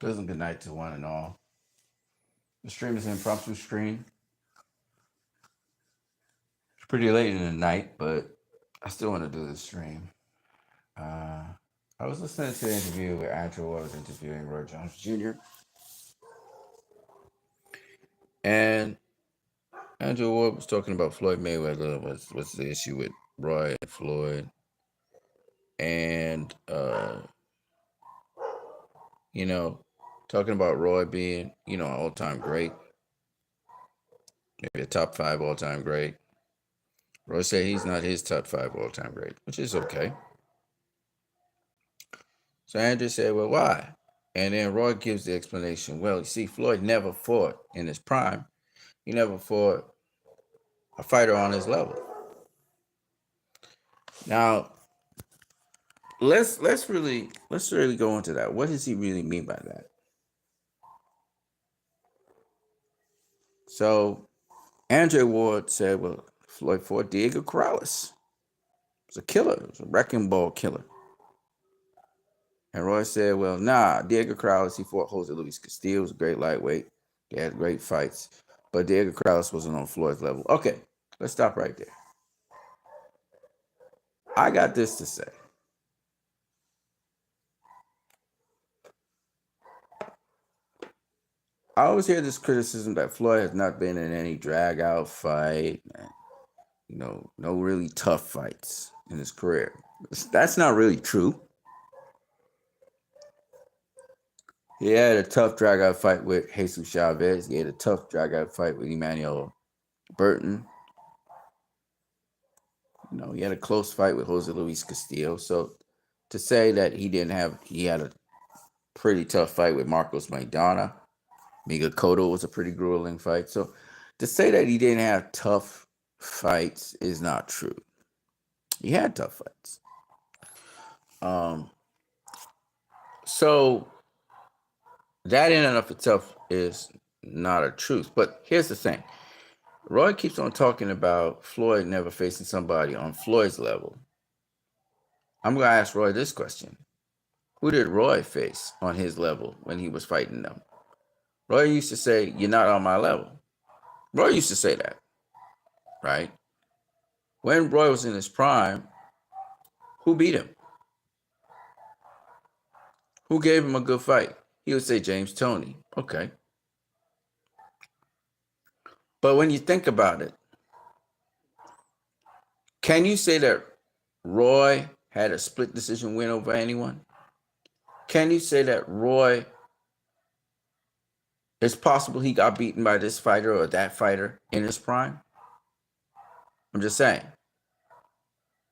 Pleasant good night to one and all. The stream is an impromptu stream. It's pretty late in the night, but I still want to do this stream. I was listening to the interview where Andrew was interviewing Roy Jones Jr. And Andrew Ward was talking about Floyd Mayweather. What's the issue with Roy and Floyd? And talking about Roy being, an all-time great, maybe a top 5 all-time great. Roy said he's not his top 5 all-time great, which is okay. So Andrew said, well, why? And then Roy gives the explanation. Well, you see, Floyd never fought in his prime. He never fought a fighter on his level. Now, let's really go into that. What does he really mean by that? So Andre Ward said, well, Floyd fought Diego Corrales. It was a killer. It was a wrecking ball killer. And Roy said, well, nah, Diego Corrales, he fought Jose Luis Castillo. It was a great lightweight. They had great fights. But Diego Corrales wasn't on Floyd's level. Okay, let's stop right there. I got this to say. I always hear this criticism that Floyd has not been in any drag-out fight, no really tough fights in his career. That's not really true. He had a tough drag-out fight with Jesus Chavez. He had a tough drag-out fight with Emmanuel Burton. He had a close fight with Jose Luis Castillo. So to say that he had a pretty tough fight with Marcos Maidana. Miguel Cotto was a pretty grueling fight. So to say that he didn't have tough fights is not true. He had tough fights. So that in and of itself is not a truth. But here's the thing. Roy keeps on talking about Floyd never facing somebody on Floyd's level. I'm going to ask Roy this question. Who did Roy face on his level when he was fighting them? Roy used to say, you're not on my level. Roy used to say that, right? When Roy was in his prime, who beat him? Who gave him a good fight? He would say James Toney. Okay. But when you think about it, can you say that Roy had a split decision win over anyone? Can you say that Roy, it's possible he got beaten by this fighter or that fighter in his prime? I'm just saying.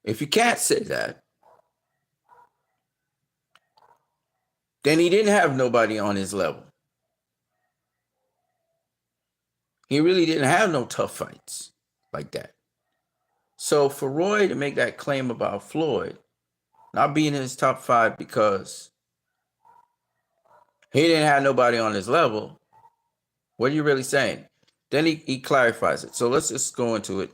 If you can't say that, then he didn't have nobody on his level. He really didn't have no tough fights like that. So for Roy to make that claim about Floyd not being in his top 5 because he didn't have nobody on his level, what are you really saying? Then he clarifies it. So let's just go into it.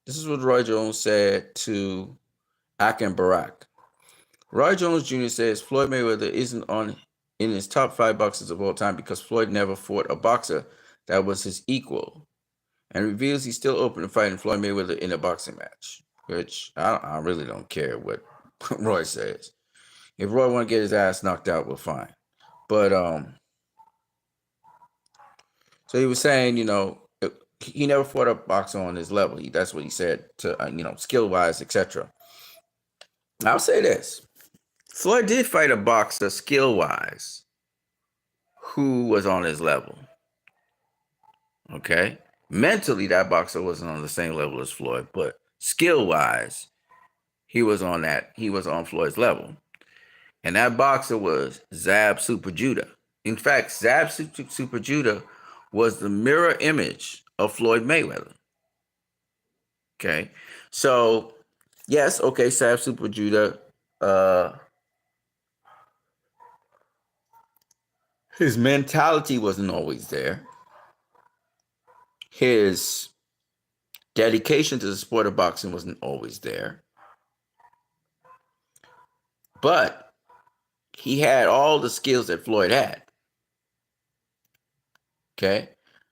This is what Roy Jones said to Akin Barak. Roy Jones Jr. says Floyd Mayweather isn't in his top 5 boxers of all time because Floyd never fought a boxer that was his equal, and reveals he's still open to fighting Floyd Mayweather in a boxing match, which I really don't care what Roy says. If Roy want to get his ass knocked out, we're fine. But so he was saying, he never fought a boxer on his level. That's what he said to, skill-wise, etc. I'll say this. Floyd did fight a boxer skill-wise who was on his level. Okay? Mentally, that boxer wasn't on the same level as Floyd, but skill-wise, he was on Floyd's level. And that boxer was Zab Super Judah. In fact, Zab Super Judah was the mirror image of Floyd Mayweather. Okay? So, yes, okay, Zab Super Judah, his mentality wasn't always there. His dedication to the sport of boxing wasn't always there. But he had all the skills that Floyd had. Okay.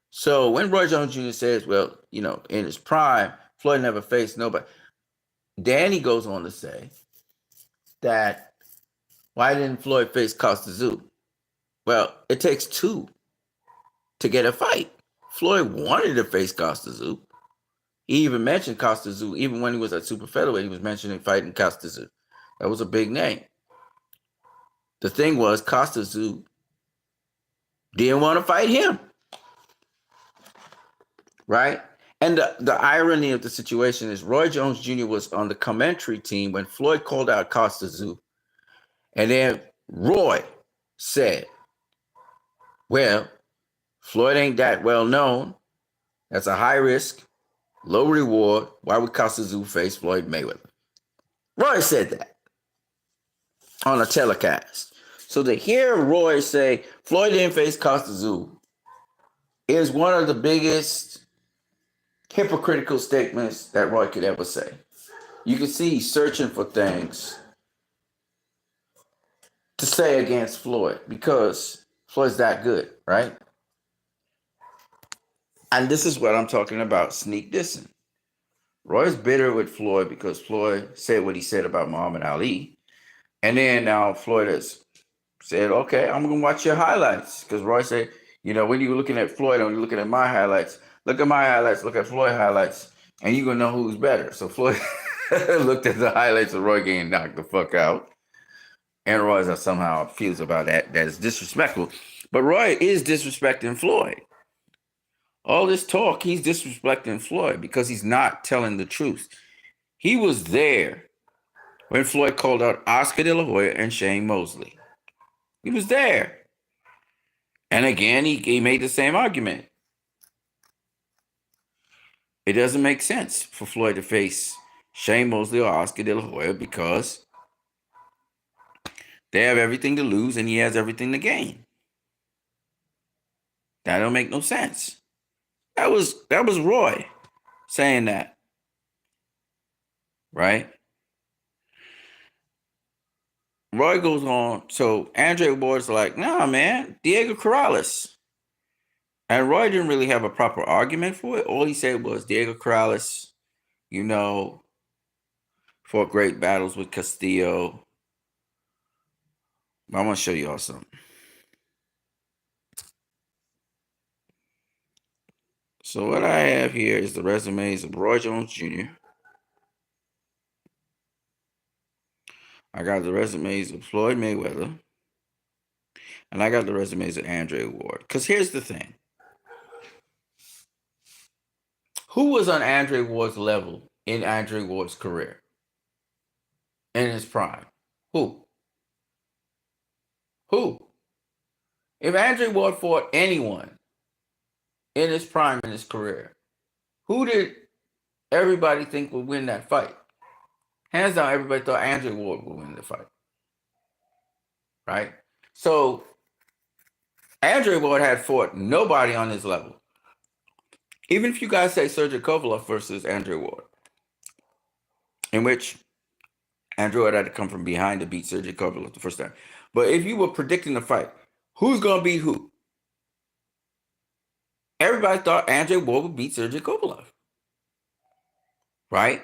So when Roy Jones Jr. says, well, in his prime, Floyd never faced nobody, Danny goes on to say that why didn't Floyd face Costa Zoo? Well, it takes two to get a fight. Floyd wanted to face Costa Zoo. He even mentioned Costa Zoo. Even when he was at super featherweight, he was mentioning fighting Costa Zoo. That was a big name. The thing was, Costa Zoo didn't want to fight him. Right? And the irony of the situation is Roy Jones Jr. was on the commentary team when Floyd called out Costa Zoo. And then Roy said, well, Floyd ain't that well known. That's a high risk, low reward. Why would Costa Zoo face Floyd Mayweather? Roy said that on a telecast. So to hear Roy say Floyd didn't face Costa Zoo is one of the biggest hypocritical statements that Roy could ever say. You can see he's searching for things to say against Floyd because Floyd's that good, right? And this is what I'm talking about, sneak dissing. Roy's bitter with Floyd because Floyd said what he said about Muhammad Ali. And then now Floyd has said, okay, I'm going to watch your highlights. Because Roy said, when you're looking at Floyd and you're looking at my highlights, look at my highlights, look at Floyd highlights, and you're going to know who's better. So Floyd looked at the highlights of Roy getting knocked the fuck out. And Roy somehow feels about that is disrespectful. But Roy is disrespecting Floyd. All this talk, he's disrespecting Floyd because he's not telling the truth. He was there when Floyd called out Oscar De La Hoya and Shane Mosley. He was there. And again, he made the same argument. It doesn't make sense for Floyd to face Shane Mosley or Oscar De La Hoya because they have everything to lose and he has everything to gain. That don't make no sense. That was Roy saying that. Right? Roy goes on. So Andre Ward's like, nah, man, Diego Corrales. And Roy didn't really have a proper argument for it. All he said was Diego Corrales, fought great battles with Castillo. I'm going to show y'all something. So what I have here is the resumes of Roy Jones Jr. I got the resumes of Floyd Mayweather. And I got the resumes of Andre Ward. Because here's the thing. Who was on Andre Ward's level in Andre Ward's career? In his prime? Who? If Andre Ward fought anyone in his prime in his career, who did everybody think would win that fight? Hands down, everybody thought Andre Ward would win the fight. Right? So, Andre Ward had fought nobody on his level. Even if you guys say Sergey Kovalev versus Andre Ward, in which Andre Ward had to come from behind to beat Sergey Kovalev the first time. But if you were predicting the fight, who's going to beat who? Everybody thought Andre Ward would beat Sergey Kovalev. Right?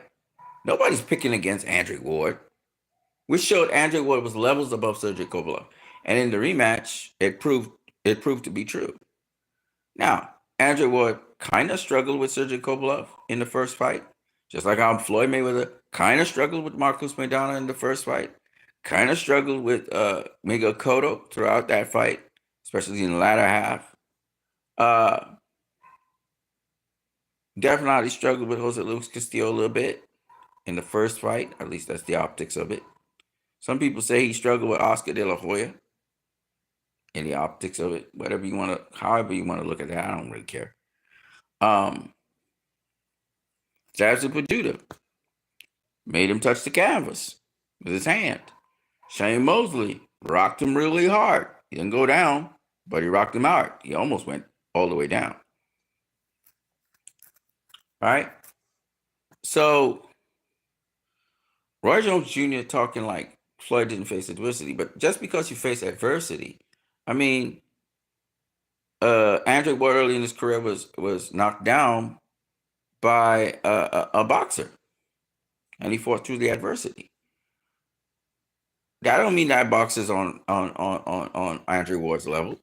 Nobody's picking against Andre Ward, which showed Andre Ward was levels above Sergey Kovalev. And in the rematch, it proved to be true. Now, Andre Ward kind of struggled with Sergey Kovalev in the first fight, just like how Floyd Mayweather kind of struggled with Marcos Maidana in the first fight, kind of struggled with Miguel Cotto throughout that fight, especially in the latter half. Definitely struggled with Jose Luis Castillo a little bit in the first fight. At least that's the optics of it. Some people say he struggled with Oscar De La Hoya in the optics of it. However you want to look at that, I don't really care. Jabs and Pajuda made him touch the canvas with his hand. Shane Mosley rocked him really hard. He didn't go down, but he rocked him hard. He almost went all the way down. Right? So, Roy Jones Jr. talking like Floyd didn't face adversity, but just because you face adversity, I mean, Andre Ward early in his career was knocked down by a boxer, and he fought through the adversity. That don't mean that boxer's on Andre Ward's level.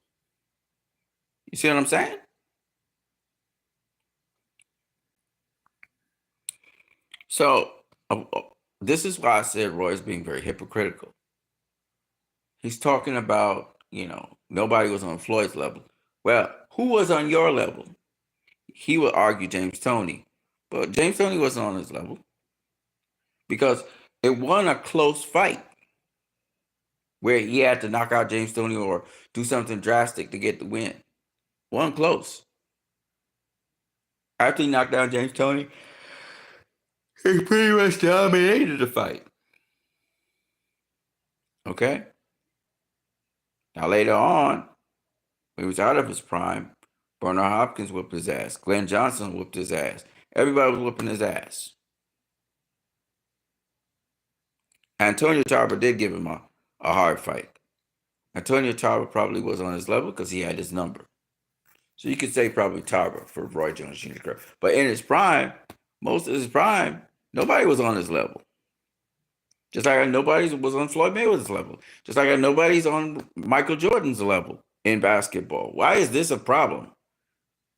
You see what I'm saying? So this is why I said Roy is being very hypocritical. He's talking about, nobody was on Floyd's level. Well, who was on your level? He would argue James Toney, but James Toney wasn't on his level because it wasn't a close fight where he had to knock out James Toney or do something drastic to get the win. Wasn't close. After he knocked down James Toney, he pretty much dominated the fight. Okay? Now later on, when he was out of his prime, Bernard Hopkins whooped his ass. Glenn Johnson whooped his ass. Everybody was whooping his ass. Antonio Tarver did give him a hard fight. Antonio Tarver probably was on his level because he had his number. So you could say probably Tarver for Roy Jones Jr. But in his prime, most of his prime, nobody was on his level. Just like nobody was on Floyd Mayweather's level. Just like nobody's on Michael Jordan's level in basketball. Why is this a problem?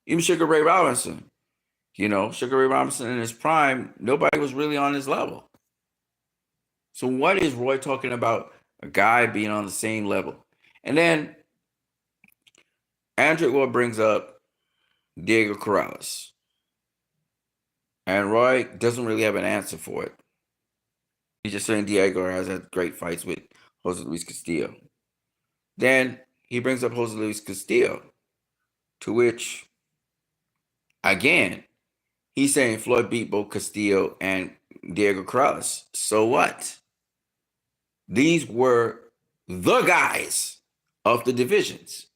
Even Sugar Ray Robinson. Sugar Ray Robinson in his prime, nobody was really on his level. So what is Roy talking about? A guy being on the same level. And then Andre Ward brings up Diego Corrales. And Roy doesn't really have an answer for it. He's just saying Diego has had great fights with Jose Luis Castillo. Then he brings up Jose Luis Castillo, to which, again, he's saying Floyd beat both Castillo and Diego Corrales. So what? These were the guys of the divisions.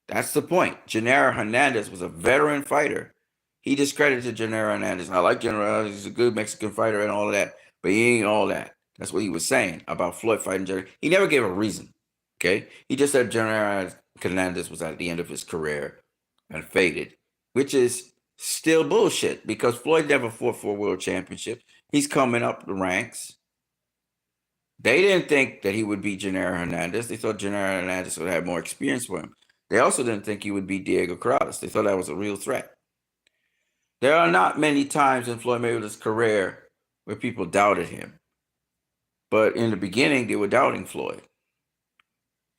That's the point. Genaro Hernandez was a veteran fighter. He discredited Genaro Hernandez. I like Genaro Hernandez. He's a good Mexican fighter and all of that. But he ain't all that. That's what he was saying about Floyd fighting Genaro. He never gave a reason. Okay? He just said Genaro Hernandez was at the end of his career and faded, which is still bullshit because Floyd never fought for a world championship. He's coming up the ranks. They didn't think that he would beat Genaro Hernandez. They thought Genaro Hernandez would have more experience for him. They also didn't think he would beat Diego Corrales. They thought that was a real threat. There are not many times in Floyd Mayweather's career where people doubted him. But in the beginning, they were doubting Floyd.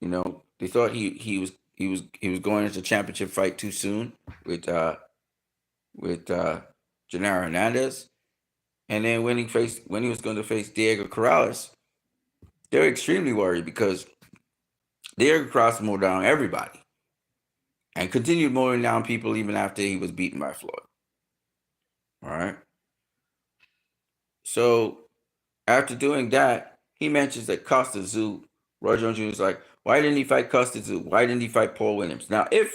They thought he was going into a championship fight too soon with Genaro Hernandez. And then when he was going to face Diego Corrales, they were extremely worried because Diego Corrales mowed down everybody and continued mowing down people even after he was beaten by Floyd. All right. So after doing that, he mentions that Costa Zoo, Roy Jones Jr. is like, why didn't he fight Costa Zoo? Why didn't he fight Paul Williams? Now, if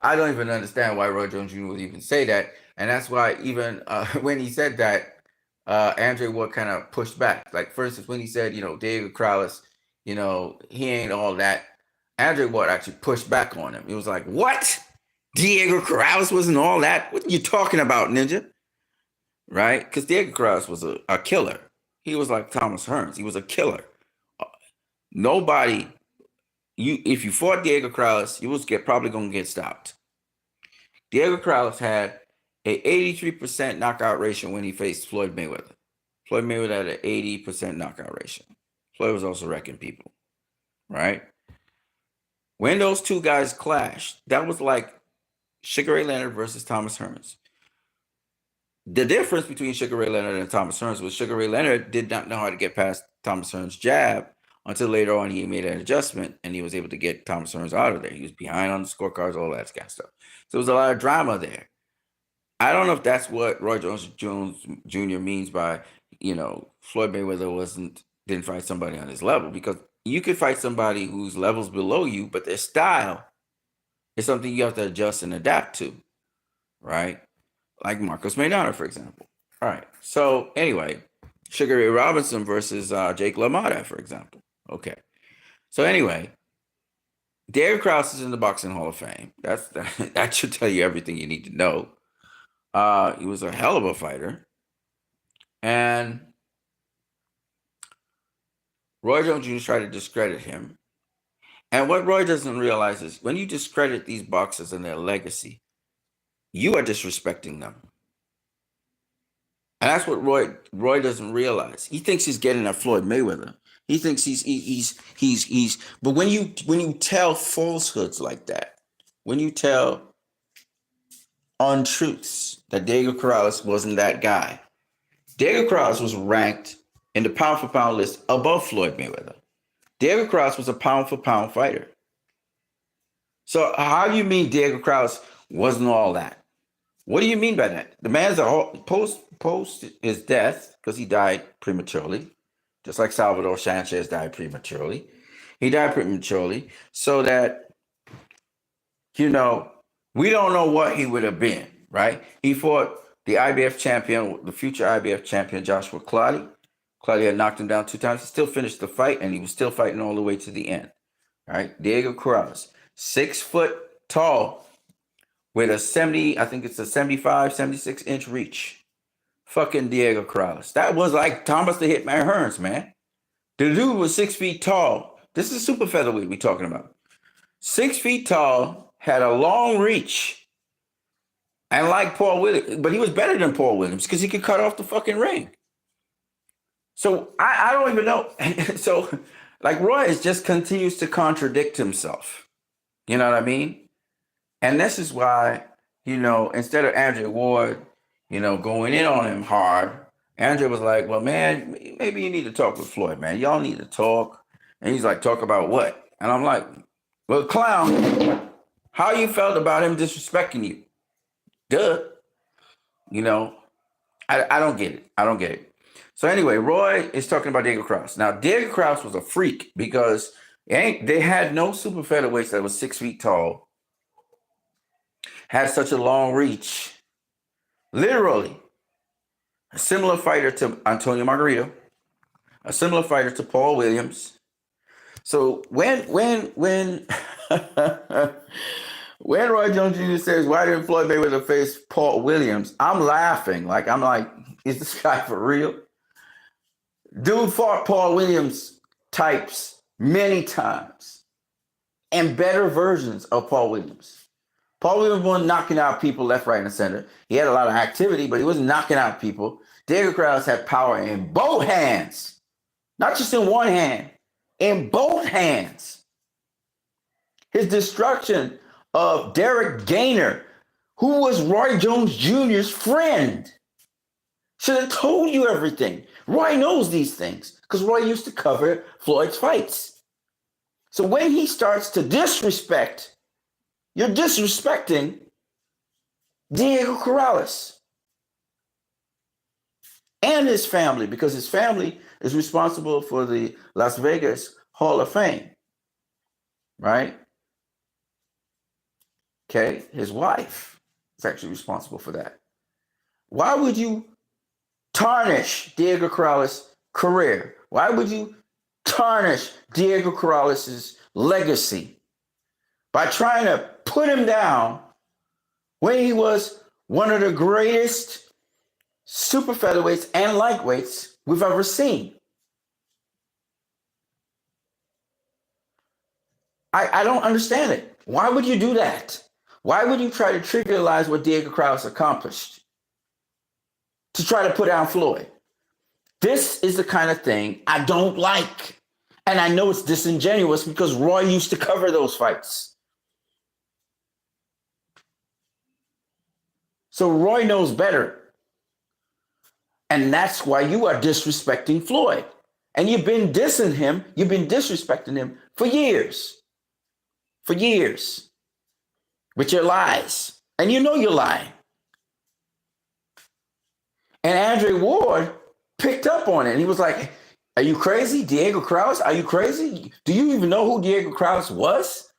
I don't even understand why Roy Jones Jr. would even say that. And that's why even when he said that, Andre Ward kind of pushed back. Like, for instance, when he said, Diego Corrales, he ain't all that. Andre Ward actually pushed back on him. He was like, what? Diego Corrales wasn't all that? What are you talking about, Ninja? Right? Because Diego Corrales was a killer. He was like Thomas Hearns. He was a killer. If you fought Diego Corrales, you was probably going to get stopped. Diego Corrales had a 83% knockout ratio when he faced Floyd Mayweather. Floyd Mayweather had an 80% knockout ratio. Floyd was also wrecking people, right? When those two guys clashed, that was like Sugar Ray Leonard versus Thomas Hearns. The difference between Sugar Ray Leonard and Thomas Hearns was Sugar Ray Leonard did not know how to get past Thomas Hearns' jab until later on he made an adjustment and he was able to get Thomas Hearns out of there. He was behind on the scorecards, all that kind of stuff. So there was a lot of drama there. I don't know if that's what Roy Jones Jr. means by, Floyd Mayweather didn't fight somebody on his level, because you could fight somebody whose level's below you, but their style is something you have to adjust and adapt to, right? Like Marcos Maidana, for example. All right. So anyway, Sugar Ray Robinson versus Jake LaMotta, for example. Okay. So anyway, Diego Corrales is in the Boxing Hall of Fame. That should tell you everything you need to know. He was a hell of a fighter. And Roy Jones Jr. tried to discredit him. And what Roy doesn't realize is when you discredit these boxers and their legacy, you are disrespecting them. And that's what Roy doesn't realize. He thinks he's getting at Floyd Mayweather. He thinks he's but when you tell falsehoods like that, when you tell untruths that Diego Corrales wasn't that guy. Diego Corrales was ranked in the pound for pound list above Floyd Mayweather. Diego Corrales was a pound for pound fighter. So how do you mean Diego Corrales wasn't all that? What do you mean by that? The man's post his death, because he died prematurely, just like Salvador Sanchez died prematurely. He died prematurely so that, we don't know what he would have been, right? He fought the IBF champion, the future IBF champion, Joshua Clottey. Clottey had knocked him down 2 times. He still finished the fight, and he was still fighting all the way to the end, right? Diego Corrales, 6 foot tall, with a 75, 76 inch reach. Fucking Diego Corrales. That was like Thomas the Hitman Hearns, man. The dude was 6 feet tall. This is super featherweight we're talking about. 6 feet tall, had a long reach. And like Paul Williams, but he was better than Paul Williams because he could cut off the fucking ring. So I don't even know. So like Roy just continues to contradict himself. You know what I mean? And this is why, instead of Andre Ward, going in on him hard, Andre was like, well, man, maybe you need to talk with Floyd, man. Y'all need to talk. And he's like, talk about what? And I'm like, well, clown, how you felt about him disrespecting you? Duh. I don't get it. I don't get it. So anyway, Roy is talking about Diego Corrales. Now, Diego Corrales was a freak because they had no super featherweights that was 6 feet tall, had such a long reach. Literally, a similar fighter to Antonio Margarito, a similar fighter to Paul Williams. So when when Roy Jones Jr. says, why didn't Floyd Mayweather face Paul Williams? I'm laughing. I'm like, is this guy for real? Dude fought Paul Williams types many times and better versions of Paul Williams. Paul Williams wasn't knocking out people left, right, and center. He had a lot of activity, but he wasn't knocking out people. Diego Corrales had power in both hands, not just in one hand, in both hands. His destruction of Derek Gainer, who was Roy Jones Jr.'s friend, should have told you everything. Roy knows these things because Roy used to cover Floyd's fights. So when he starts to disrespect, you're disrespecting Diego Corrales and his family, because his family is responsible for the Las Vegas Hall of Fame, right? Okay, his wife is actually responsible for that. Why would you tarnish Diego Corrales' career? Why would you tarnish Diego Corrales' legacy by trying to put him down when he was one of the greatest super featherweights and lightweights we've ever seen? I don't understand it. Why would you do that? Why would you try to trivialize what Diego Corrales accomplished to try to put down Floyd? This is the kind of thing I don't like. And I know it's disingenuous because Roy used to cover those fights. So Roy knows better. And that's why you are disrespecting Floyd. And you've been dissing him, you've been disrespecting him for years. For years. With your lies. And you know you're lying. And Andre Ward picked up on it. And he was like, are you crazy? Diego Corrales? Are you crazy? Do you even know who Diego Corrales was?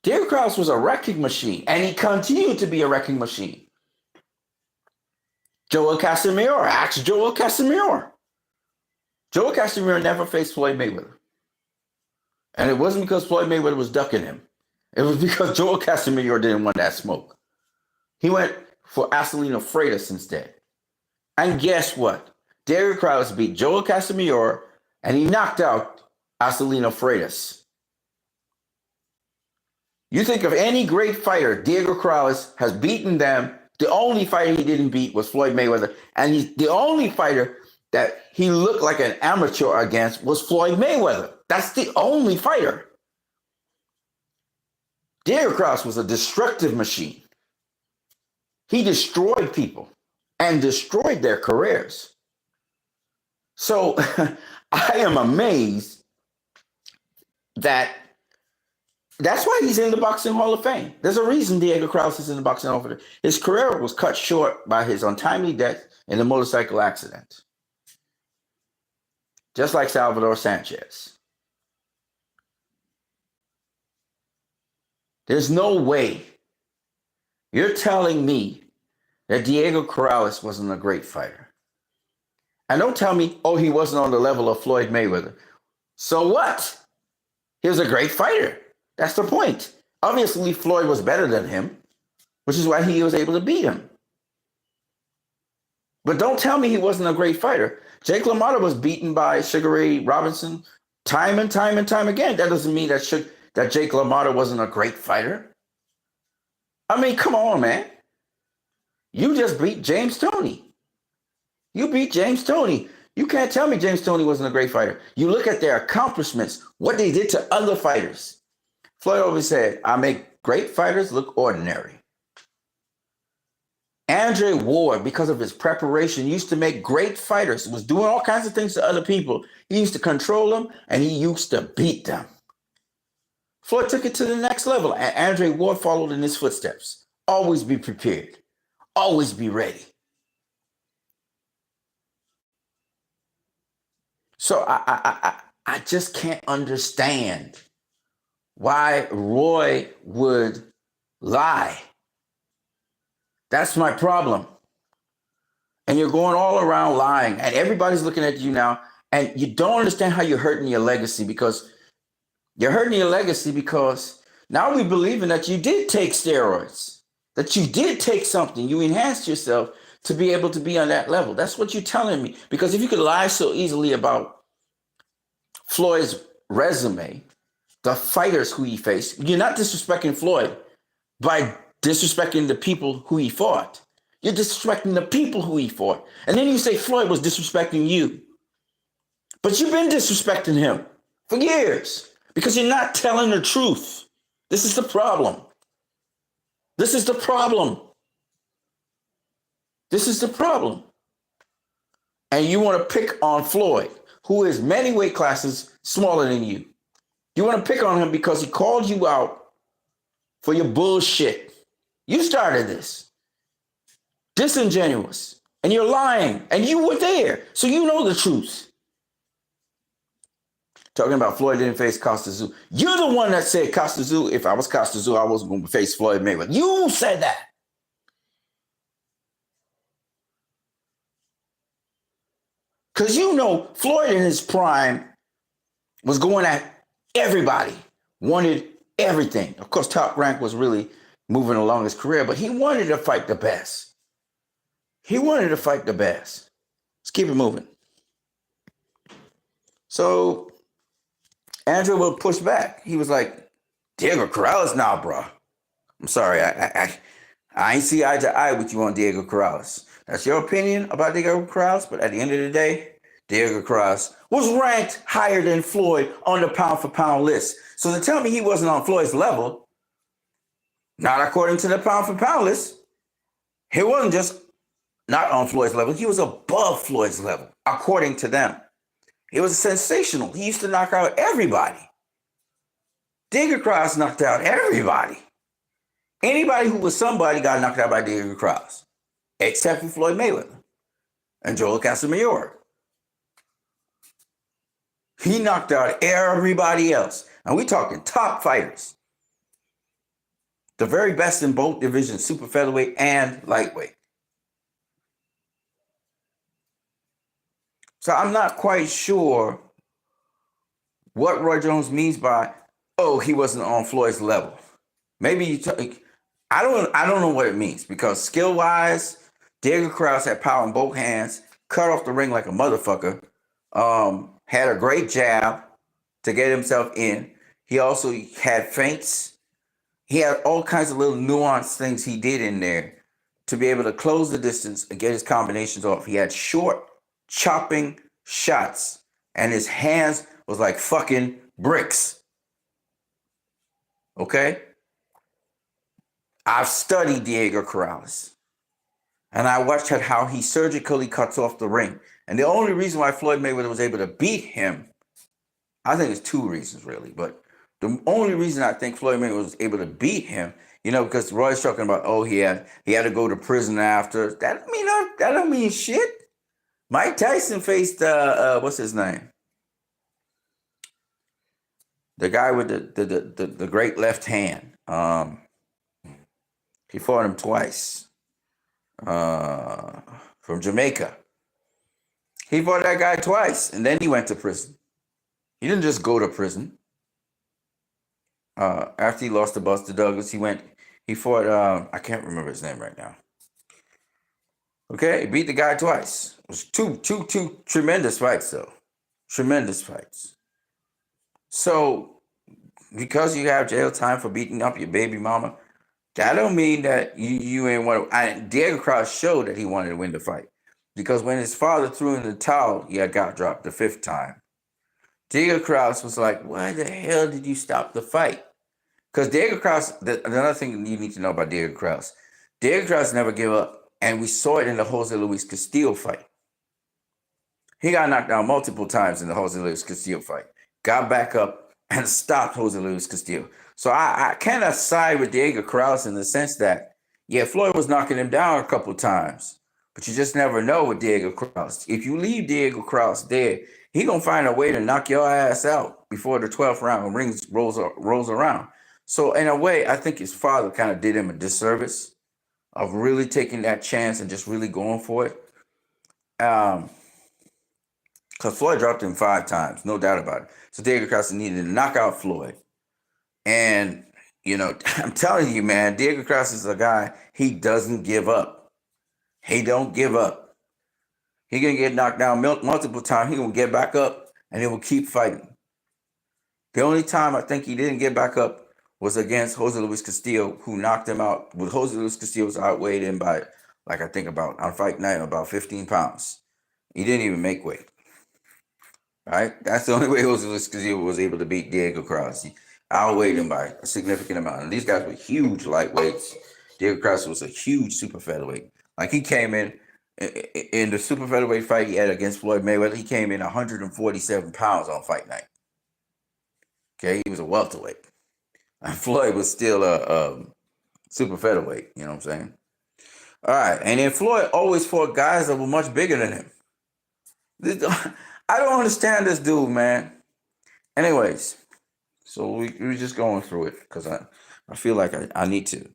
Diego Corrales was a wrecking machine. And he continued to be a wrecking machine. Joel Casimiro. Ask Joel Casimiro. Joel Casimiro never faced Floyd Mayweather. And it wasn't because Floyd Mayweather was ducking him. It was because Joel Castillo didn't want that smoke. He went for Acelino Freitas instead. And guess what? Diego Corrales beat Joel Castillo and he knocked out Acelino Freitas. You think of any great fighter, Diego Corrales has beaten them. The only fighter he didn't beat was Floyd Mayweather. And he's the only fighter that he looked like an amateur against was Floyd Mayweather. That's the only fighter. Diego Corrales was a destructive machine. He destroyed people and destroyed their careers. So I am amazed that that's why he's in the Boxing Hall of Fame. There's a reason Diego Corrales is in the Boxing Hall of Fame. His career was cut short by his untimely death in a motorcycle accident. Just like Salvador Sanchez. There's no way you're telling me that Diego Corrales wasn't a great fighter. And don't tell me, oh, he wasn't on the level of Floyd Mayweather. So what? He was a great fighter. That's the point. Obviously, Floyd was better than him, which is why he was able to beat him. But don't tell me he wasn't a great fighter. Jake LaMotta was beaten by Sugar Ray Robinson time and time and time again. That doesn't mean that Jake LaMotta wasn't a great fighter. I mean, come on, man. You just beat James Toney. You beat James Toney. You can't tell me James Toney wasn't a great fighter. You look at their accomplishments, what they did to other fighters. Floyd always said, I make great fighters look ordinary. Andre Ward, because of his preparation, used to make great fighters. He was doing all kinds of things to other people. He used to control them, and he used to beat them. Floyd took it to the next level, and Andre Ward followed in his footsteps. Always be prepared. Always be ready. So I just can't understand why Roy would lie. That's my problem. And you're going all around lying, and everybody's looking at you now, and you don't understand how you're hurting your legacy, because you're hurting your legacy because now we believing that you did take steroids, that you did take something, you enhanced yourself to be able to be on that level. That's what you're telling me. Because if you could lie so easily about Floyd's resume, the fighters who he faced, you're not disrespecting Floyd by disrespecting the people who he fought. You're disrespecting the people who he fought. And then you say Floyd was disrespecting you. But you've been disrespecting him for years because you're not telling the truth. This is the problem. This is the problem. This is the problem. And you want to pick on Floyd, who is many weight classes smaller than you. You want to pick on him because he called you out for your bullshit. You started this. Disingenuous. And you're lying. And you were there. So you know the truth. Talking about Floyd didn't face Costa Tszyu. You're the one that said Costa Tszyu, if I was Costa Tszyu, I wasn't going to face Floyd Mayweather. You said that. Because you know Floyd in his prime was going at everybody, wanted everything. Of course, Top Rank was really moving along his career, but he wanted to fight the best. He wanted to fight the best. Let's keep it moving. So Andrew will push back. He was like, Diego Corrales now, bro. I'm sorry, I ain't see eye to eye with you on Diego Corrales. That's your opinion about Diego Corrales, but at the end of the day, Diego Corrales was ranked higher than Floyd on the pound-for-pound list. So to tell me he wasn't on Floyd's level, not according to the pound-for-pound list, he wasn't just not on Floyd's level, he was above Floyd's level, according to them. He was sensational. He used to knock out everybody. Diego Corrales knocked out everybody. Anybody who was somebody got knocked out by Diego Corrales, except for Floyd Mayweather and Joel Castillo. He knocked out everybody else. And we're talking top fighters. The very best in both divisions, super featherweight and lightweight. So I'm not quite sure what Roy Jones means by, oh, he wasn't on Floyd's level. Maybe I don't know what it means, because skill wise, Diego Corrales had power in both hands, cut off the ring like a motherfucker. Had a great jab to get himself in. He also had feints. He had all kinds of little nuanced things he did in there to be able to close the distance and get his combinations off. He had short, chopping shots, and his hands was like fucking bricks. Okay? I've studied Diego Corrales, and I watched how he surgically cuts off the ring. And the only reason why Floyd Mayweather was able to beat him, I think it's two reasons really, but the only reason I think Floyd Mayweather was able to beat him, because Roy's talking about, oh, he had to go to prison after. That don't mean shit. Mike Tyson faced what's his name? The guy with the great left hand. He fought him twice. From Jamaica. He fought that guy twice, and then he went to prison. He didn't just go to prison. After he lost to Buster Douglas, he fought, I can't remember his name right now. Okay, he beat the guy twice. It was two tremendous fights, though. Tremendous fights. So, because you have jail time for beating up your baby mama, that don't mean that you ain't want to. Diego Corrales showed that he wanted to win the fight. Because when his father threw in the towel, he had got dropped the 5th time. Diego Corrales was like, why the hell did you stop the fight? Because Diego Corrales, another thing you need to know about Diego Corrales never gave up. And we saw it in the Jose Luis Castillo fight. He got knocked down multiple times in the Jose Luis Castillo fight. Got back up and stopped Jose Luis Castillo. So I cannot side with Diego Corrales in the sense that, yeah, Floyd was knocking him down a couple times. But you just never know with Diego Corrales. If you leave Diego Corrales there, he going to find a way to knock your ass out before the 12th round rolls around. So in a way, I think his father kind of did him a disservice of really taking that chance and just really going for it. Because Floyd dropped him 5 times, no doubt about it. So Diego Corrales needed to knock out Floyd. And, I'm telling you, man, Diego Corrales is a guy, he doesn't give up. He don't give up. He going to get knocked down multiple times. He going to get back up, and he will keep fighting. The only time I think he didn't get back up was against Jose Luis Castillo, who knocked him out. With Jose Luis Castillo was outweighed him by, on fight night, about 15 pounds. He didn't even make weight. Right? That's the only way Jose Luis Castillo was able to beat Diego Corrales. He outweighed him by a significant amount. And these guys were huge lightweights. Diego Corrales was a huge super featherweight. Like, he came in the super featherweight fight he had against Floyd Mayweather, he came in 147 pounds on fight night. Okay, he was a welterweight. And Floyd was still a super featherweight, you know what I'm saying? All right, and then Floyd always fought guys that were much bigger than him. I don't understand this dude, man. Anyways, so we're just going through it because I feel like I need to.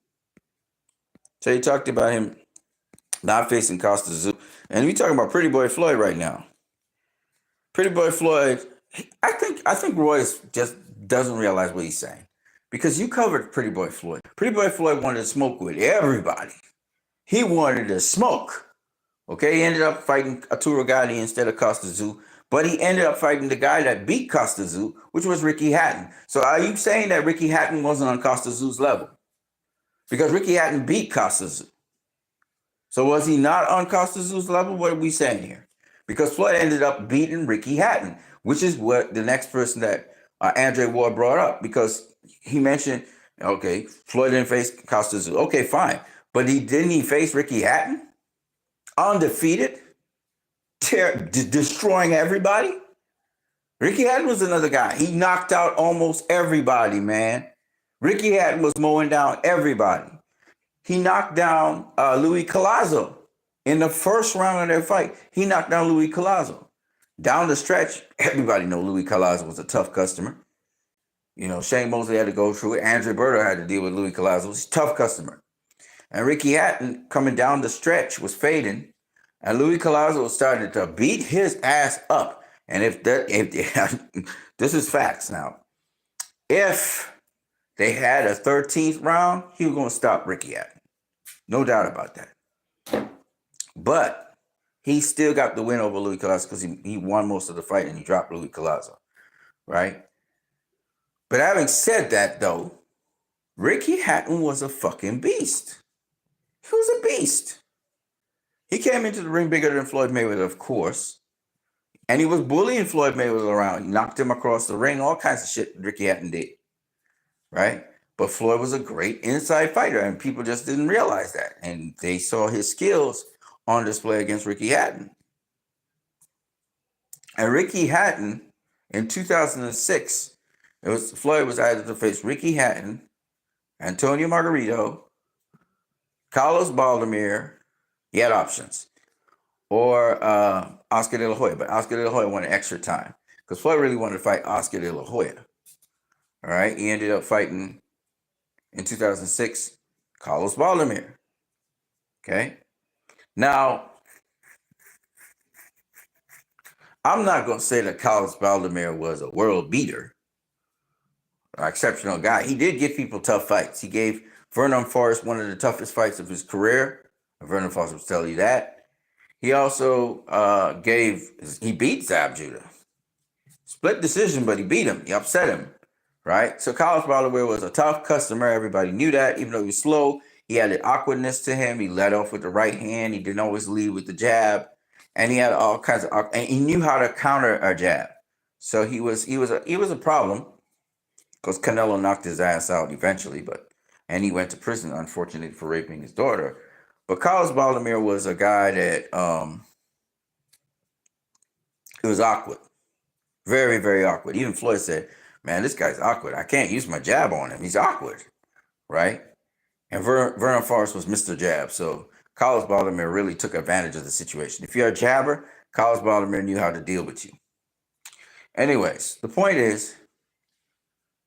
So you talked about him not facing Costa Zoo, and we talking about Pretty Boy Floyd right now. Pretty Boy Floyd, I think Royce just doesn't realize what he's saying. Because you covered Pretty Boy Floyd. Pretty Boy Floyd wanted to smoke with everybody. He wanted to smoke. Okay, he ended up fighting Arturo Gatti instead of Costa Zoo, but he ended up fighting the guy that beat Costa Zoo, which was Ricky Hatton. So are you saying that Ricky Hatton wasn't on Costa Zoo's level? Because Ricky Hatton beat Costa Zoo. So was he not on Costa Zoo's level? What are we saying here? Because Floyd ended up beating Ricky Hatton, which is what the next person that Andre Ward brought up, because he mentioned, okay, Floyd didn't face Costa Zoo. Okay, fine. But didn't he face Ricky Hatton? Undefeated? Destroying everybody? Ricky Hatton was another guy. He knocked out almost everybody, man. Ricky Hatton was mowing down everybody. He knocked down Louis Collazo in the first round of their fight. He knocked down Louis Collazo. Down the stretch, everybody know Louis Collazo was a tough customer. Shane Mosley had to go through it. Andre Berto had to deal with Louis Collazo. He's a tough customer. And Ricky Hatton, coming down the stretch, was fading. And Louis Collazo was starting to beat his ass up. And if the This is facts now. If they had a 13th round, he was going to stop Ricky Hatton. No doubt about that. But he still got the win over Luis Collazo because he won most of the fight and he dropped Luis Collazo, right? But having said that, though, Ricky Hatton was a fucking beast. He was a beast. He came into the ring bigger than Floyd Mayweather, of course. And he was bullying Floyd Mayweather around. He knocked him across the ring, all kinds of shit Ricky Hatton did, right? But Floyd was a great inside fighter, and people just didn't realize that. And they saw his skills on display against Ricky Hatton. And Ricky Hatton, in 2006, Floyd was either to face Ricky Hatton, Antonio Margarito, Carlos Baldomir. He had options. Or Oscar De La Hoya. But Oscar De La Hoya wanted extra time. Because Floyd really wanted to fight Oscar De La Hoya. All right? He ended up fighting, in 2006, Carlos Baldomir. Okay? Now, I'm not going to say that Carlos Baldomir was a world beater. An exceptional guy. He did give people tough fights. He gave Vernon Forrest one of the toughest fights of his career. Vernon Forrest will tell you that. He also he beat Zab Judah. Split decision, but he beat him. He upset him, right? So Carlos Baldomir was a tough customer. Everybody knew that. Even though he was slow, he had an awkwardness to him. He led off with the right hand. He didn't always lead with the jab. And he had all kinds of, and he knew how to counter a jab. So he was a problem because Canelo knocked his ass out eventually, and he went to prison, unfortunately, for raping his daughter. But Carlos Baldomir was a guy that it was awkward. Very, very awkward. Even Floyd said, man, this guy's awkward. I can't use my jab on him. He's awkward, right? And Vernon Forrest was Mr. Jab. So Carlos Baldomir really took advantage of the situation. If you're a jabber, Carlos Baldomir knew how to deal with you. Anyways, the point is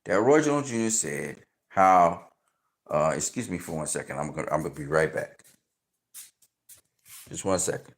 that Roy Jones Jr. said how, excuse me for 1 second. I'm gonna be right back. Just 1 second.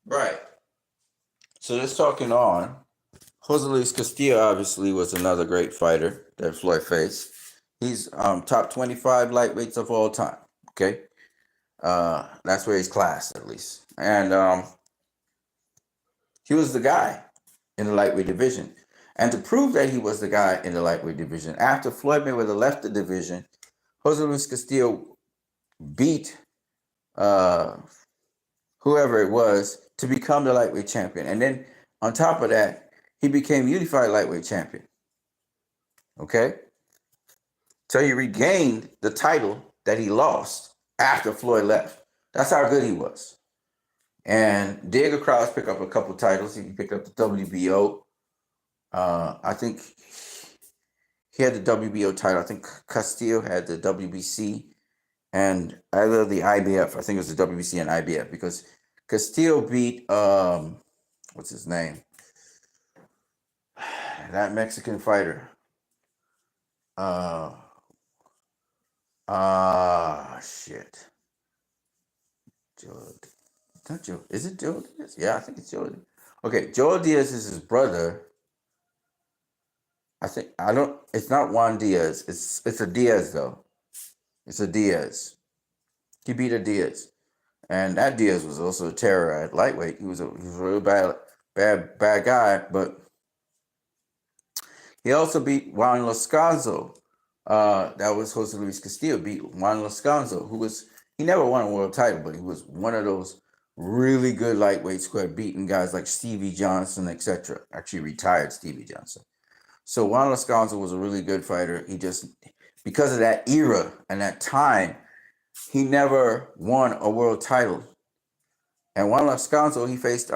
Right. So let's talking on. Jose Luis Castillo obviously was another great fighter that Floyd faced. He's top 25 lightweights of all time. Okay. That's where he's classed, at least. And he was the guy in the lightweight division. And to prove that he was the guy in the lightweight division, after Floyd Mayweather left the division, Jose Luis Castillo beat whoever it was to become the lightweight champion. And then on top of that, he became unified lightweight champion. Okay? So he regained the title that he lost after Floyd left. That's how good he was. And Diego Corrales picked up a couple titles. He picked up the WBO. I think he had the WBO title. I think Castillo had the WBC and either the IBF. I think it was the WBC and IBF because Castillo beat what's his name? That Mexican fighter. Shit. Is it Joe Diaz? Yeah, I think it's Joe. Okay, Joe Diaz is his brother. It's not Juan Diaz. It's a Diaz though. It's a Diaz. He beat a Diaz. And that Diaz was also a terror at lightweight. He was a really bad guy, but he also beat Juan Lascanzo. That was Jose Luis Castillo beat Juan Lascanzo, he never won a world title, but he was one of those really good lightweights who had beaten guys like Stevie Johnson, etc. Actually retired Stevie Johnson. So Juan Lascanzo was a really good fighter. He just, because of that era and that time, he never won a world title. And Juan Lascanzo, he faced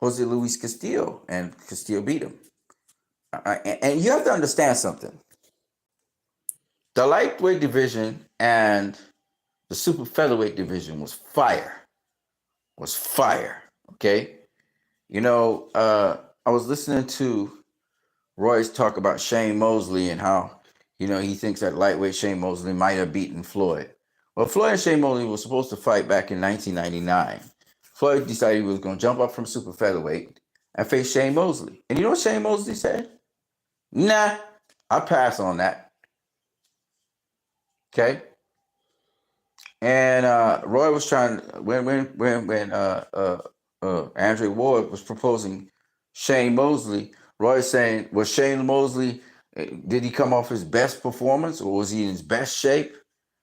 Jose Luis Castillo, and Castillo beat him. And you have to understand something. The lightweight division and the super featherweight division was fire. Okay? I was listening to Royce talk about Shane Mosley and how, he thinks that lightweight Shane Mosley might have beaten Floyd. Well, Floyd and Shane Mosley were supposed to fight back in 1999. Floyd decided he was going to jump up from super featherweight and face Shane Mosley. And you know what Shane Mosley said? Nah, I pass on that. Okay. And Roy was trying, when Andre Ward was proposing Shane Mosley, Roy saying, was Shane Mosley, did he come off his best performance, or was he in his best shape?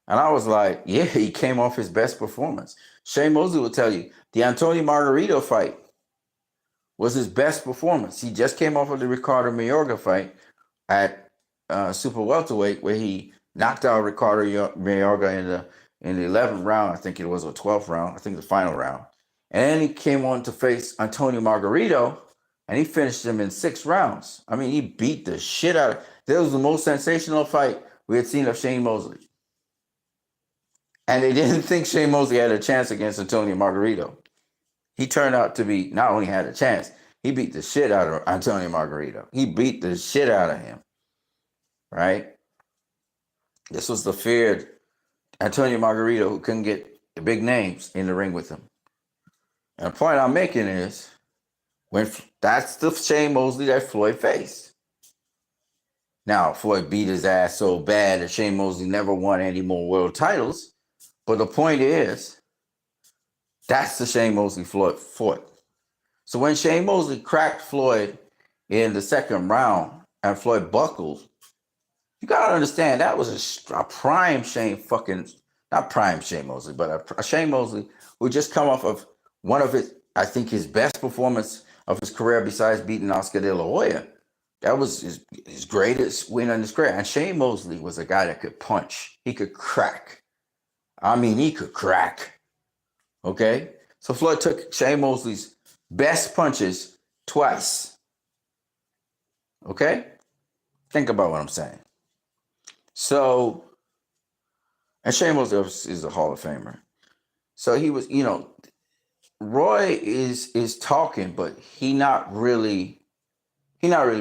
And I was like, yeah, he came off his best performance. Shane Mosley will tell you the Antonio Margarito fight was his best performance. He just came off of the Ricardo Mayorga fight at super welterweight, where he knocked out Ricardo Mayorga in the 11th round, I think it was, or 12th round, I think the final round. And then he came on to face Antonio Margarito, and he finished him in 6 rounds. I mean, he beat the shit out of. That was the most sensational fight we had seen of Shane Mosley. And they didn't think Shane Mosley had a chance against Antonio Margarito. He turned out to be, not only had a chance, he beat the shit out of Antonio Margarito. He beat the shit out of him, right? This was the feared Antonio Margarito, who couldn't get the big names in the ring with him. And the point I'm making is, that's the Shane Mosley that Floyd faced. Now, Floyd beat his ass so bad that Shane Mosley never won any more world titles. But the point is, that's the Shane Mosley Floyd fought. So when Shane Mosley cracked Floyd in the 2nd round and Floyd buckled, you got to understand that was a prime Shane not prime Shane Mosley, but a Shane Mosley who just come off of one of his best performance of his career besides beating Oscar De La Hoya. That was his greatest win in his career. And Shane Mosley was a guy that could punch. He could crack. I mean, he could crack. Okay? So Floyd took Shane Mosley's best punches twice. Okay? Think about what I'm saying. So, and Shane Mosley is a Hall of Famer. So he was, Roy is talking, but he not really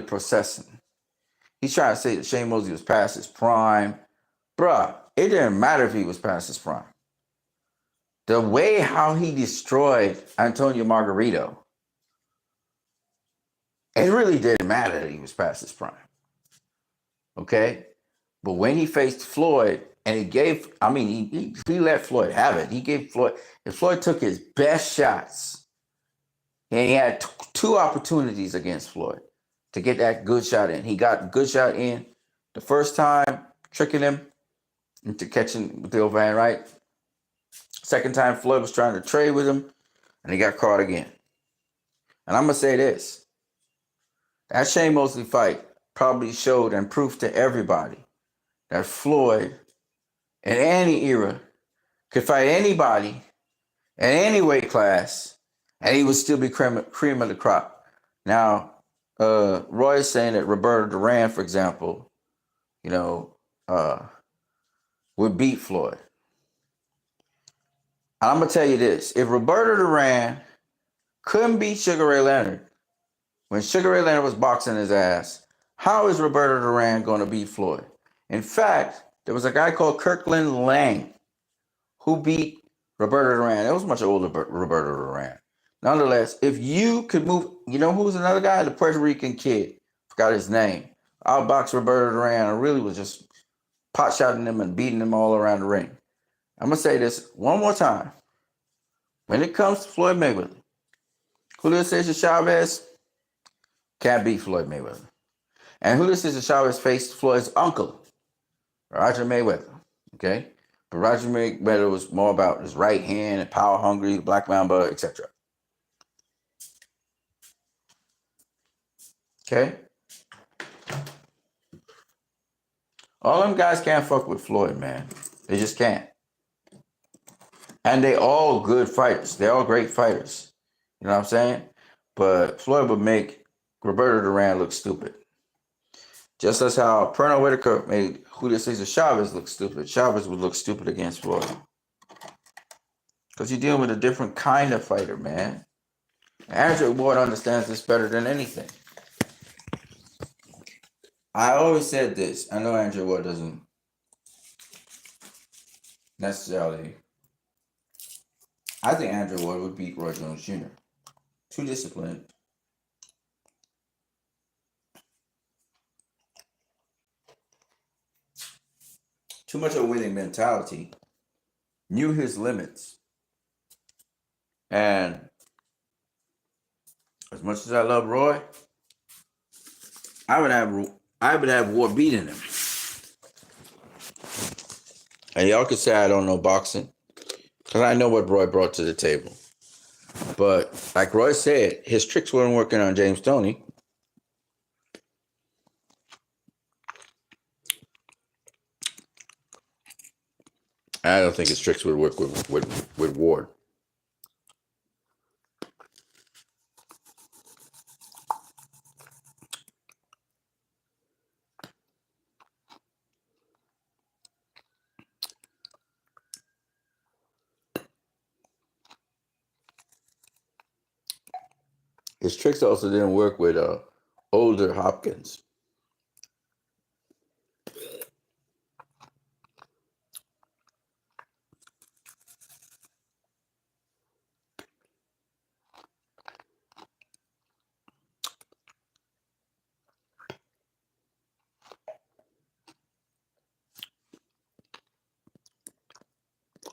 processing. He's trying to say that Shane Mosley was past his prime. Bruh, it didn't matter if he was past his prime. The way how he destroyed Antonio Margarito, it really didn't matter that he was past his prime. Okay? But when he faced Floyd, and he let Floyd have it. He gave Floyd, if Floyd took his best shots, and he had 2 opportunities against Floyd to get that good shot in. He got a good shot in the first time, tricking him into catching with the overhand right. Second time, Floyd was trying to trade with him, and he got caught again. And I'm going to say this. That Shane Mosley fight probably showed and proved to everybody that Floyd, in any era, could fight anybody in any weight class, and he would still be cream of the crop. Now, Roy is saying that Roberto Duran, for example, would beat Floyd. I'm going to tell you this. If Roberto Duran couldn't beat Sugar Ray Leonard when Sugar Ray Leonard was boxing his ass, how is Roberto Duran going to beat Floyd? In fact, there was a guy called Kirkland Lang who beat Roberto Duran. It was much older Roberto Duran. Nonetheless, if you could move, who was another guy? The Puerto Rican kid. Forgot his name. Outboxed Roberto Duran and really was just pot-shotting him and beating him all around the ring. I'm going to say this one more time. When it comes to Floyd Mayweather, Julio Cesar Chavez can't beat Floyd Mayweather. And Julio Cesar Chavez faced Floyd's uncle, Roger Mayweather. Okay? But Roger Mayweather was more about his right hand and power hungry, the Black Mamba, etc. Okay? All them guys can't fuck with Floyd, man. They just can't. And they all good fighters. They're all great fighters. You know what I'm saying? But Floyd would make Roberto Duran look stupid. Just as how Pernell Whitaker made Julio Cesar Chavez look stupid. Chavez would look stupid against Floyd. Because you're dealing with a different kind of fighter, man. Andrew Ward understands this better than anything. I always said this. I know Andrew Ward doesn't necessarily. I think Andrew Ward would beat Roy Jones Jr. Too disciplined. Too much of a winning mentality. Knew his limits. And as much as I love Roy, I would have Ward beating him. And y'all could say I don't know boxing, because I know what Roy brought to the table. But like Roy said, his tricks weren't working on James Toney. I don't think his tricks would work with Ward. His tricks also didn't work with older Hopkins.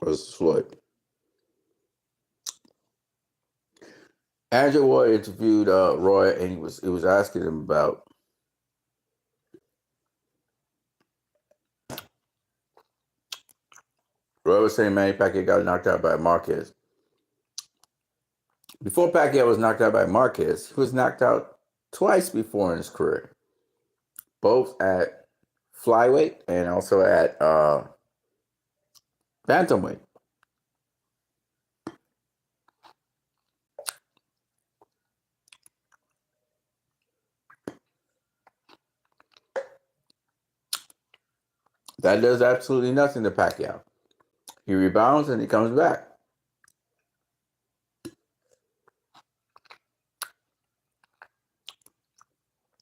Was Floyd. Andrew Ward interviewed Roy, and he was asking him about Roy was saying Manny Pacquiao got knocked out by Marquez. Before Pacquiao was knocked out by Marquez, he was knocked out twice before in his career, both at flyweight and also at bantamweight. That does absolutely nothing to Pacquiao. He rebounds and he comes back.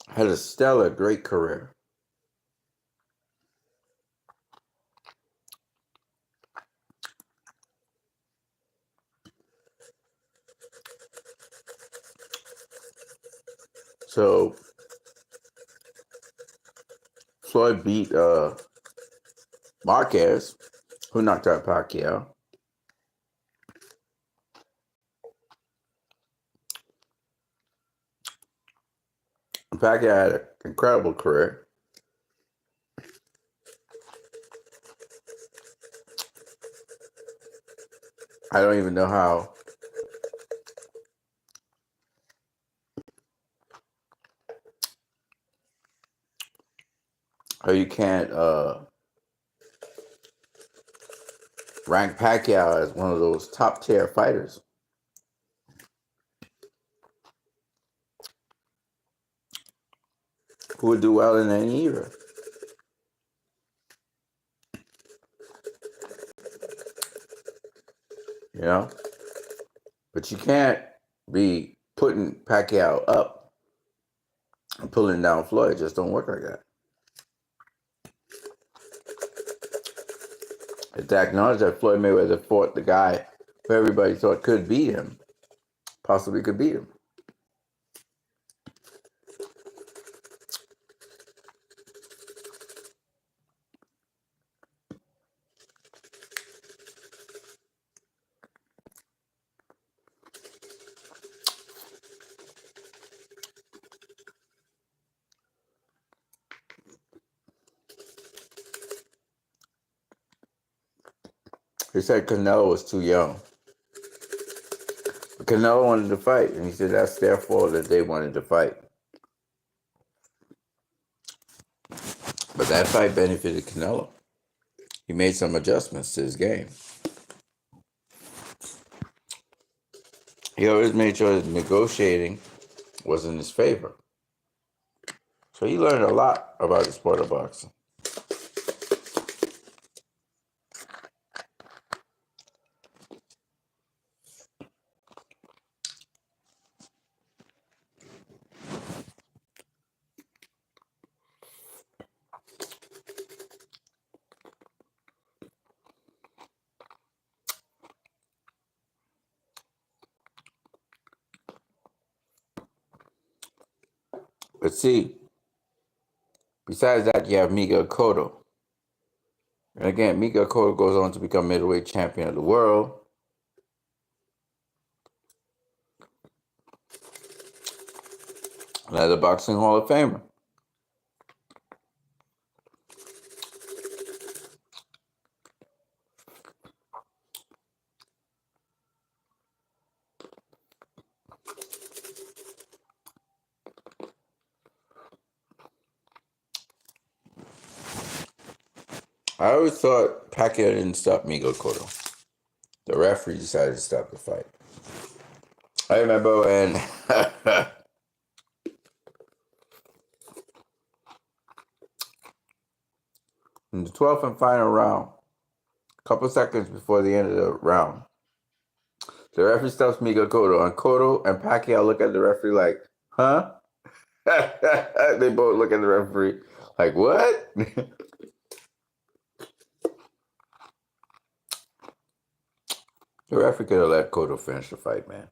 Had a stellar, great career. So Floyd beat Marquez, who knocked out Pacquiao. Pacquiao had an incredible career. I don't even know how you can't rank Pacquiao as one of those top tier fighters. Who would do well in any era. You know? But you can't be putting Pacquiao up and pulling down Floyd. It just don't work like that. It's to acknowledge that Floyd Mayweather fought the guy who everybody thought could beat him, possibly could beat him. He said Canelo was too young. But Canelo wanted to fight, and he said that's their fault that they wanted to fight. But that fight benefited Canelo. He made some adjustments to his game. He always made sure that negotiating was in his favor. So he learned a lot about the sport of boxing. But see, besides that, you have Miguel Cotto. And again, Miguel Cotto goes on to become middleweight champion of the world. Another boxing Hall of Famer. I always thought Pacquiao didn't stop Miguel Cotto. The referee decided to stop the fight. I remember when in the 12th and final round, a couple seconds before the end of the round, the referee stops Miguel Cotto, and Cotto and Pacquiao look at the referee like, huh? They both look at the referee like, what? The referee could have let Cotto finish the fight, man.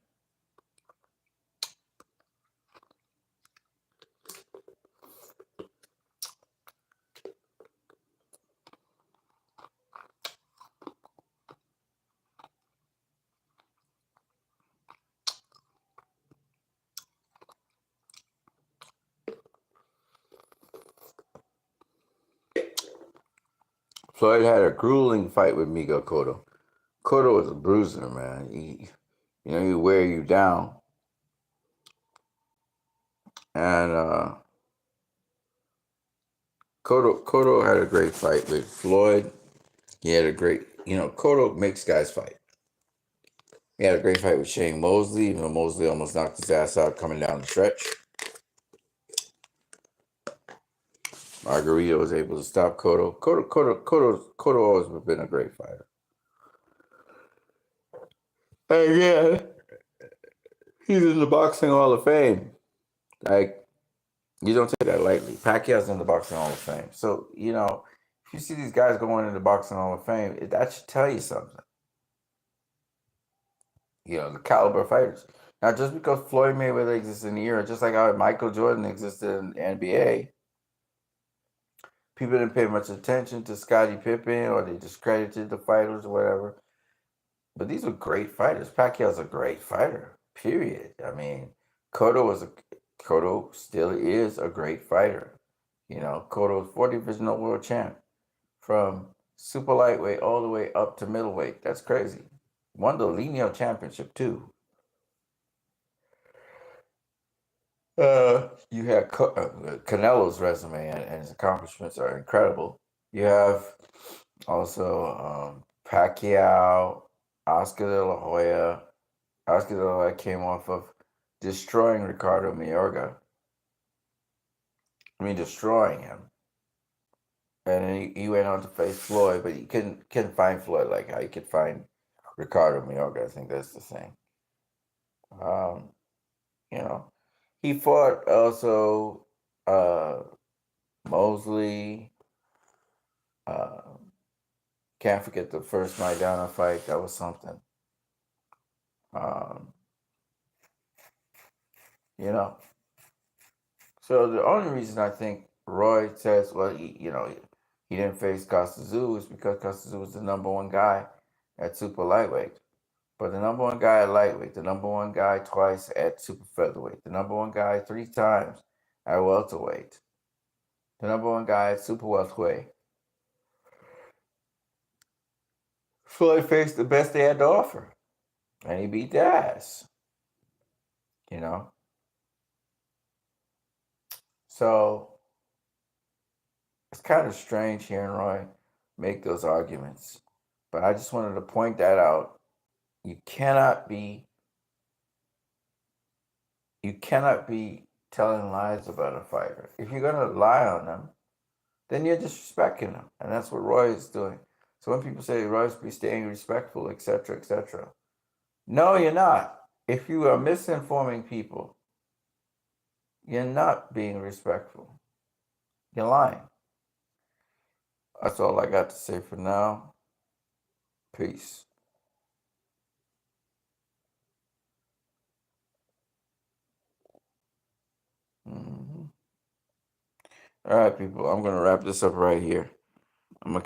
Floyd had a grueling fight with Miguel Cotto. Cotto was a bruiser, man. He wear you down. And Cotto had a great fight with Floyd. He had a great, Cotto makes guys fight. He had a great fight with Shane Mosley, even though Mosley almost knocked his ass out coming down the stretch. Margarito was able to stop Cotto. Cotto always been a great fighter. And yeah, he's in the Boxing Hall of Fame. Like, you don't take that lightly. Pacquiao's in the Boxing Hall of Fame. So, if you see these guys going into the Boxing Hall of Fame, that should tell you something. The caliber of fighters. Now, just because Floyd Mayweather exists in the era, just like how Michael Jordan existed in the NBA, people didn't pay much attention to Scottie Pippen, or they discredited the fighters or whatever. But these were great fighters. Pacquiao's a great fighter, period. I mean, Cotto still is a great fighter. Cotto's 4-divisional world champ, from super lightweight all the way up to middleweight. That's crazy. Won the lineal championship too. You have Canelo's resume and his accomplishments are incredible. You have also Pacquiao, Oscar De La Hoya. Oscar De La Hoya came off of destroying Ricardo Mayorga. Destroying him. And then he went on to face Floyd, but he couldn't find Floyd like how he could find Ricardo Mayorga. I think that's the thing. He fought also Mosley. Can't forget the first Maidana fight. That was something. So the only reason I think Roy says, well, he didn't face Castillo is because Castillo was the number one guy at super lightweight. But the number one guy at lightweight, the number one guy twice at super featherweight, the number one guy 3 times at welterweight, the number one guy at super welterweight. Floyd faced the best they had to offer, and he beat their ass. You know, so it's kind of strange hearing Roy make those arguments, but I just wanted to point that out. You cannot be telling lies about a fighter. If you're gonna lie on them, then you're disrespecting them, and that's what Roy is doing. So when people say Roy's be staying respectful, etc., etc., no, you're not. If you are misinforming people, you're not being respectful. You're lying. That's all I got to say for now. Peace. Mhm. All right, people. I'm gonna wrap this up right here. I'm gonna